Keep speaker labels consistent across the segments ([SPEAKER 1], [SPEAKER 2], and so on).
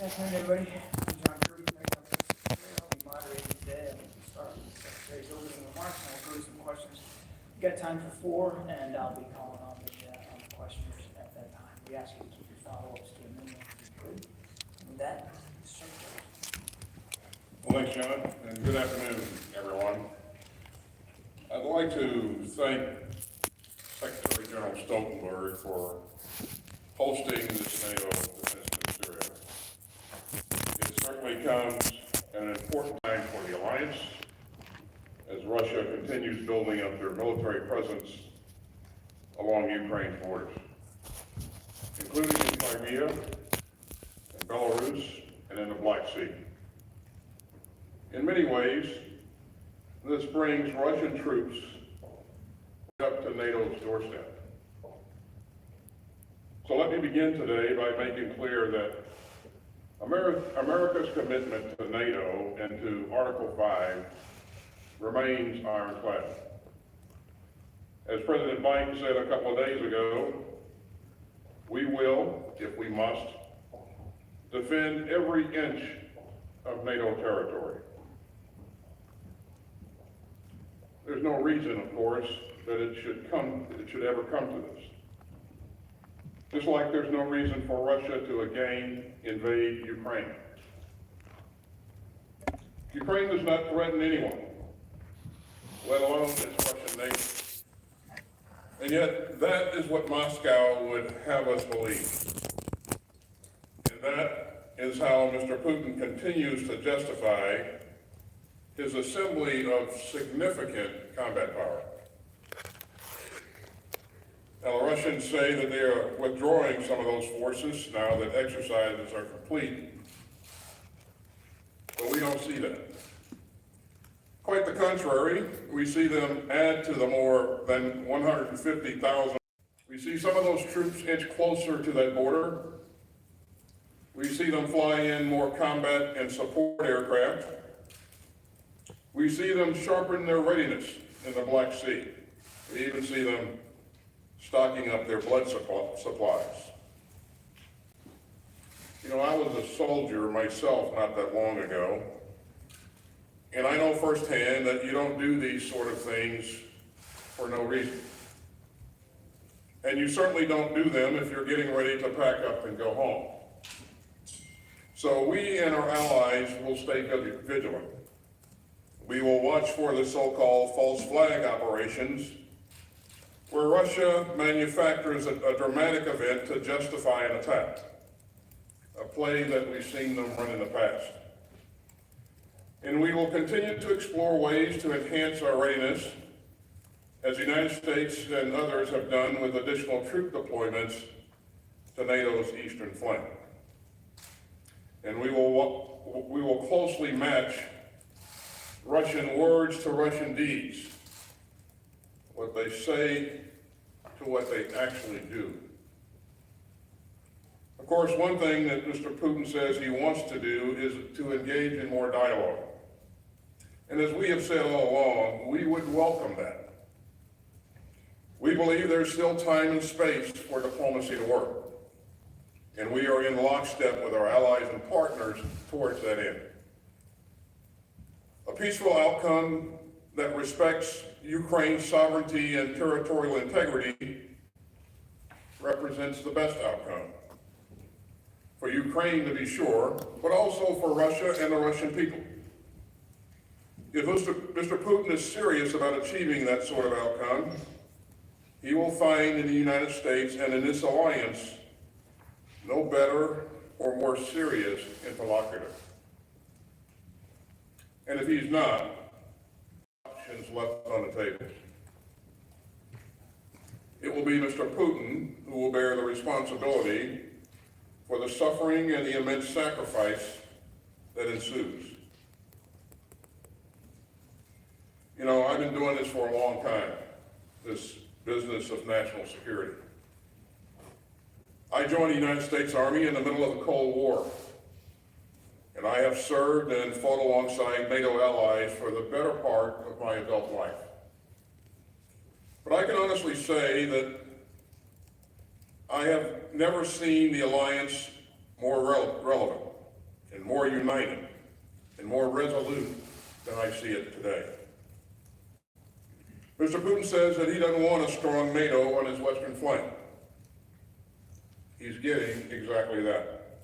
[SPEAKER 1] afternoon, everybody. I'm John Kirby, I'll be moderating today. I'm going to start with the Secretary's opening remarks, and we'll go to some questions. We've got time for 4, and I'll be calling on the questioners at that time. We ask you to keep your follow-ups to a minimum if you could. And with that, Mr. Secretary.
[SPEAKER 2] Well, thanks, John, and good afternoon, everyone. I'd like to thank Secretary General Stoltenberg for hosting this NATO defense ministerial. It certainly comes at an important time for the alliance as Russia continues building up their military presence along Ukraine's borders, including in Crimea, in Belarus, and in the Black Sea. In many ways, this brings Russian troops up to NATO's doorstep. So let me begin today by making clear that America's commitment to NATO and to Article 5 remains ironclad. As President Biden said a couple of days ago, we will, if we must, defend every inch of NATO territory. There's no reason, of course, that it should ever come to this. Just like there's no reason for Russia to again invade Ukraine. Ukraine does not threaten anyone, let alone its Russian neighbors. And yet, that is what Moscow would have us believe. And that is how Mr. Putin continues to justify his assembly of significant combat power. Now, the Russians say that they are withdrawing some of those forces now that exercises are complete, but we don't see that. Quite the contrary, we see them add to the more than 150,000. We see some of those troops inch closer to that border. We see them fly in more combat and support aircraft. We see them sharpen their readiness in the Black Sea. We even see them stocking up their blood supplies. You know, I was a soldier myself not that long ago, and I know firsthand that you don't do these sort of things for no reason. And you certainly don't do them if you're getting ready to pack up and go home. So we and our allies will stay vigilant. We will watch for the so-called false flag operations, where Russia manufactures a dramatic event to justify an attack, a play that we've seen them run in the past. And we will continue to explore ways to enhance our readiness, as the United States and others have done with additional troop deployments to NATO's eastern flank. And we will closely match Russian words to Russian deeds, what they say to what they actually do. Of course, one thing that Mr. Putin says he wants to do is to engage in more dialogue. And as we have said all along, we would welcome that. We believe there's still time and space for diplomacy to work. And we are in lockstep with our allies and partners towards that end. A peaceful outcome that respects Ukraine's sovereignty and territorial integrity represents the best outcome for Ukraine, to be sure, but also for Russia and the Russian people. If Mr. Putin is serious about achieving that sort of outcome, he will find in the United States and in this alliance no better or more serious interlocutor. And if he's not, options left on the table. It will be Mr. Putin who will bear the responsibility for the suffering and the immense sacrifice that ensues. You know, I've been doing this for a long time, this business of national security. I joined the United States Army in the middle of the Cold War. And I have served and fought alongside NATO allies for the better part of my adult life. But I can honestly say that I have never seen the alliance more relevant more united, and more resolute than I see it today. Mr. Putin says that he doesn't want a strong NATO on his western flank. He's getting exactly that.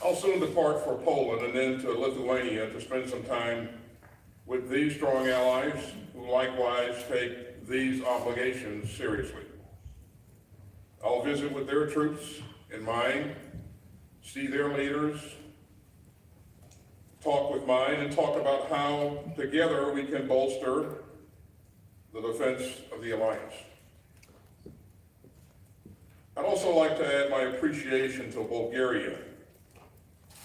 [SPEAKER 2] I'll soon depart for Poland and then to Lithuania to spend some time with these strong allies who likewise take these obligations seriously. I'll visit with their troops in mind, see their leaders, talk with mine, and talk about how together we can bolster the defense of the alliance. I'd also like to add my appreciation to Bulgaria,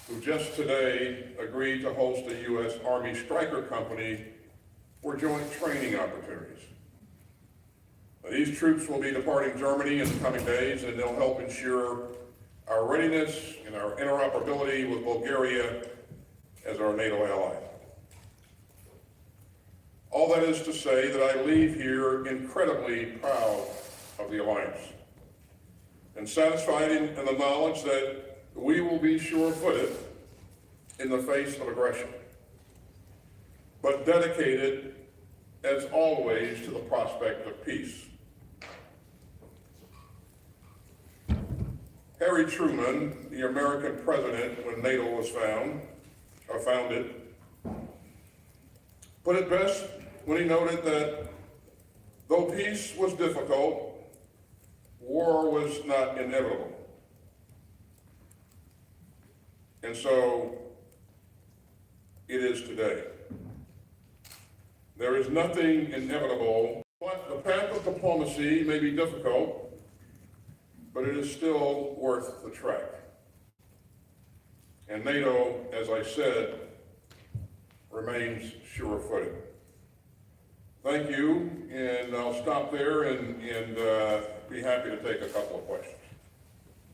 [SPEAKER 2] who just today agreed to host a U.S. Army Stryker company for joint training opportunities. These troops will be departing Germany in the coming days, and they'll help ensure our readiness and our interoperability with Bulgaria as our NATO ally. All that is to say that I leave here incredibly proud of the alliance and satisfied in the knowledge that we will be sure-footed in the face of aggression, but dedicated, as always, to the prospect of peace. Harry Truman, the American president when NATO was founded, put it best when he noted that though peace was difficult, war was not inevitable. And so it is today. There is nothing inevitable. The path of diplomacy may be difficult, but it is still worth the trek. And NATO, as I said, remains sure-footed. Thank you, and I'll stop there and be happy to take a couple of questions.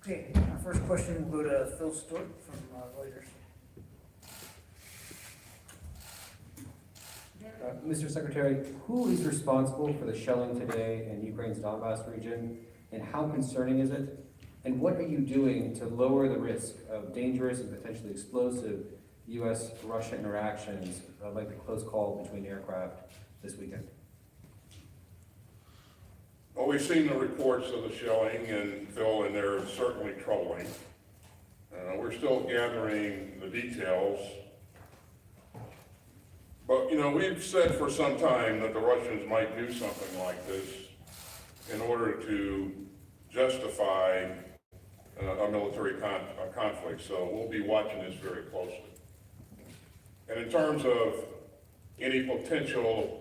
[SPEAKER 1] Okay, our first question will go to Phil Stewart from Reuters.
[SPEAKER 3] Mr. Secretary, who is responsible for the shelling today in Ukraine's Donbass region, and how concerning is it? And what are you doing to lower the risk of dangerous and potentially explosive U.S.-Russia interactions, like the close call between aircraft this weekend?
[SPEAKER 2] Well, we've seen the reports of the shelling, and Phil, and they're certainly troubling. We're still gathering the details. But, you know, we've said for some time that the Russians might do something like this in order to justify a military conflict. So we'll be watching this very closely. And in terms of any potential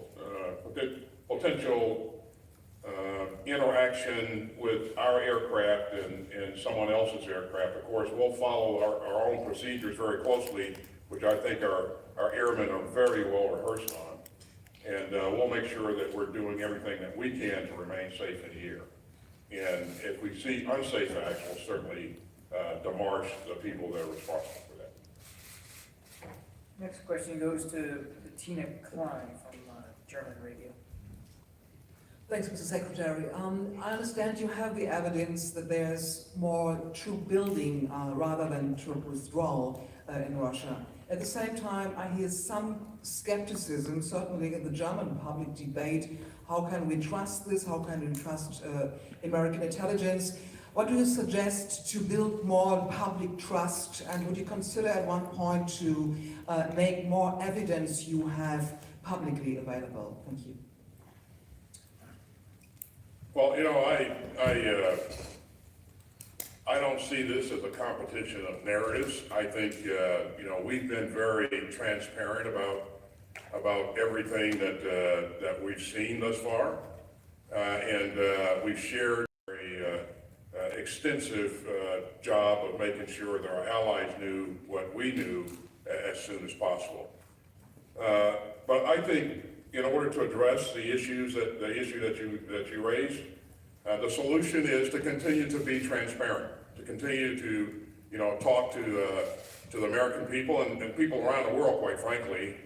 [SPEAKER 2] interaction with our aircraft and someone else's aircraft, of course, we'll follow our own procedures very closely, which I think our airmen are very well rehearsed on. And we'll make sure that we're doing everything that we can to remain safe in the air. And if we see unsafe acts, we'll certainly demarche the people that are responsible for that.
[SPEAKER 1] Next question goes to Tina Klein from German radio.
[SPEAKER 4] Thanks, Mr. Secretary. I understand you have the evidence that there's more troop building rather than troop withdrawal in Russia. At the same time, I hear some skepticism, certainly in the German public debate. How can we trust this? How can we trust American intelligence? What do you suggest to build more public trust? And would you consider at one point to make more evidence you have publicly available? Thank you.
[SPEAKER 2] Well, you know, I don't see this as a competition of narratives. I think, you know, we've been very transparent about everything that we've seen thus far. And we've shared a very extensive job of making sure that our allies knew what we knew as soon as possible. But I think in order to address the issue that you raised, the solution is to continue to be transparent, to continue to, you know, talk to the American people and people around the world, quite frankly,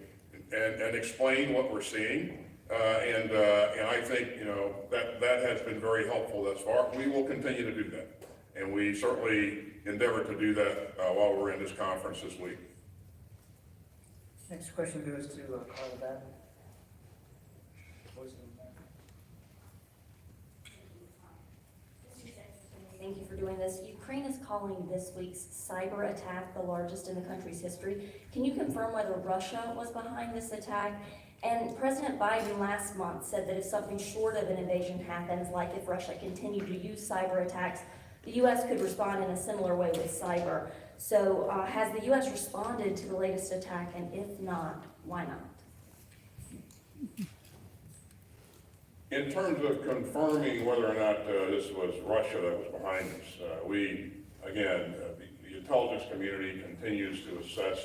[SPEAKER 2] and explain what we're seeing. And I think, you know, that has been very helpful thus far. We will continue to do that. And we certainly endeavor to do that while we're in this conference this week.
[SPEAKER 1] Next question goes to Carla Batten.
[SPEAKER 5] Thank you for doing this. Ukraine is calling this week's cyber attack the largest in the country's history. Can you confirm whether Russia was behind this attack? And President Biden last month said that if something short of an invasion happens, like if Russia continued to use cyber attacks, the U.S. could respond in a similar way with cyber. So has the U.S. responded to the latest attack, and if not, why not?
[SPEAKER 2] In terms of confirming whether or not this was Russia that was behind this, the intelligence community continues to assess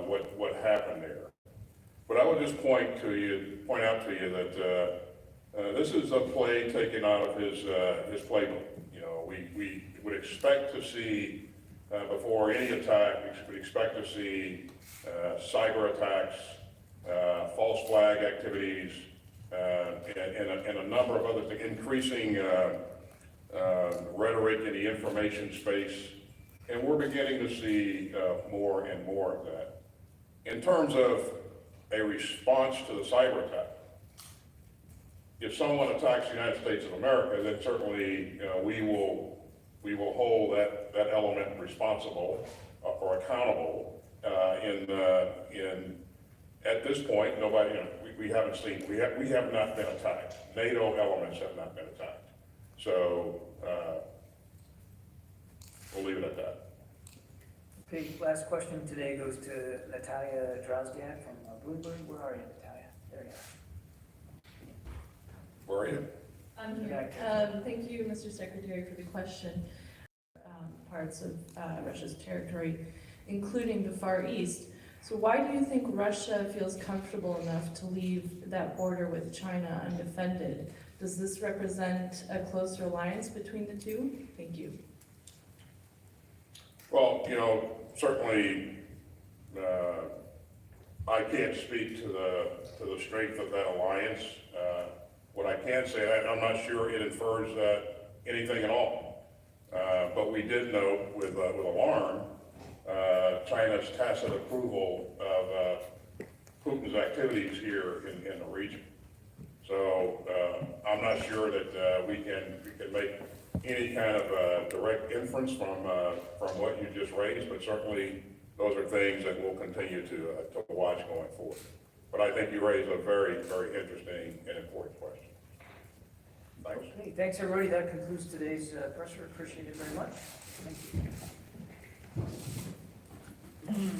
[SPEAKER 2] what happened there. But I would just point out to you that this is a play taken out of his playbook. You know, we would expect to see before any attack, we would expect to see cyber attacks, false flag activities, and a number of other things, increasing rhetoric in the information space, and we're beginning to see more and more of that. In terms of a response to the cyber attack, if someone attacks the United States of America, then certainly we will hold that element responsible or accountable. At this point, nobody, we haven't seen, we have not been attacked. NATO elements have not been attacked. So we'll leave it at that.
[SPEAKER 1] Okay, last question today goes to Natalia Drozdiak from Bloomberg. Where are you, Natalia? There you are.
[SPEAKER 2] Where are you?
[SPEAKER 6] I'm here. Thank you, Mr. Secretary, for the question. Parts of Russia's territory, including the Far East. So why do you think Russia feels comfortable enough to leave that border with China undefended? Does this represent a closer alliance between the two? Thank you.
[SPEAKER 2] Well, certainly I can't speak to the strength of that alliance. What I can say, I'm not sure it infers anything at all. But we did note with alarm China's tacit approval of Putin's activities here in the region. So I'm not sure that we can make any kind of direct inference from what you just raised, but certainly those are things that we'll continue to watch going forward. But I think you raised a very, very interesting and important question. Thanks.
[SPEAKER 1] Okay, thanks everybody. That concludes today's presser. Appreciate it very much. Thank you.